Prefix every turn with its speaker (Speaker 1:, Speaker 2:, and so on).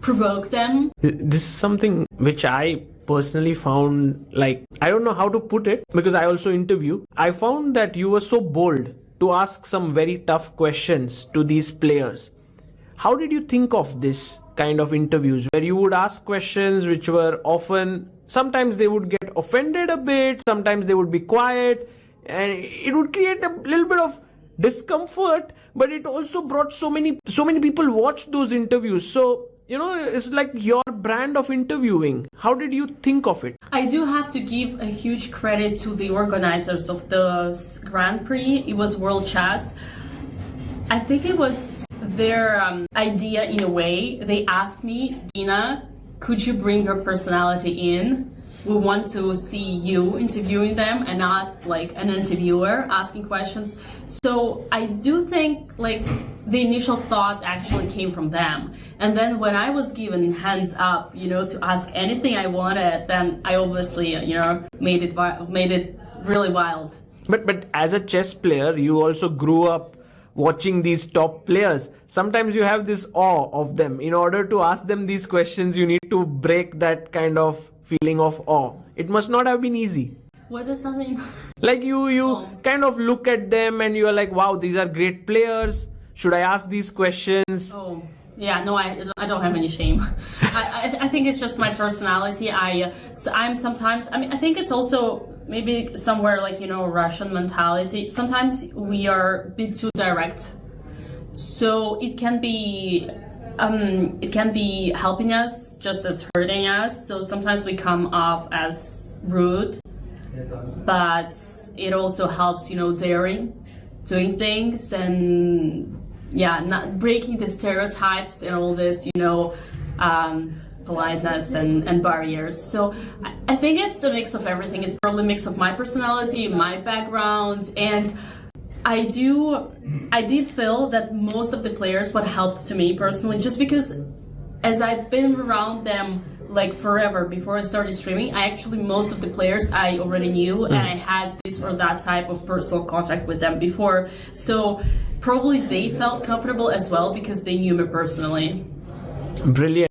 Speaker 1: provoke them.
Speaker 2: This is something which I personally found, like, I don't know how to put it because I also interview. I found that you were so bold to ask some very tough questions to these players. How did you think of this kind of interviews where you would ask questions which were often, sometimes they would get offended a bit, sometimes they would be quiet, and it would create a little bit of discomfort, but it also brought so many people watch those interviews. So, you know, it's like your brand of interviewing. How did you think of it?
Speaker 1: I do have to give a huge credit to the organizers of the Grand Prix. It was World Chess. I think it was their idea in a way. They asked me, Dina, could you bring your personality in? We want to see you interviewing them and not like an interviewer asking questions. So I do think like the initial thought actually came from them. And then when I was given hands up, you know, to ask anything I wanted, then I obviously, you know, made it really wild.
Speaker 2: But as a chess player, you also grew up watching these top players. Sometimes you have this awe of them. In order to ask them these questions, you need to break that kind of feeling of awe. It must not have been easy.
Speaker 1: What does that mean?
Speaker 2: Like you kind of look at them and you're like, wow, these are great players. Should I ask these questions?
Speaker 1: Oh, yeah, no, I don't have any shame. I think it's just my personality. I'm sometimes, I mean, I think it's also maybe somewhere like, you know, Russian mentality. Sometimes we are a bit too direct. So it can be helping us just as hurting us. So sometimes we come off as rude, but it also helps, you know, doing things and not breaking the stereotypes and all this, you know, politeness and barriers. So I think it's a mix of everything. It's probably a mix of my personality, my background, and I did feel that most of the players what helped to me personally, just because as I've been around them like forever before I started streaming, most of the players I already knew and I had this or that type of personal contact with them before. So probably they felt comfortable as well because they knew me personally.
Speaker 2: Brilliant.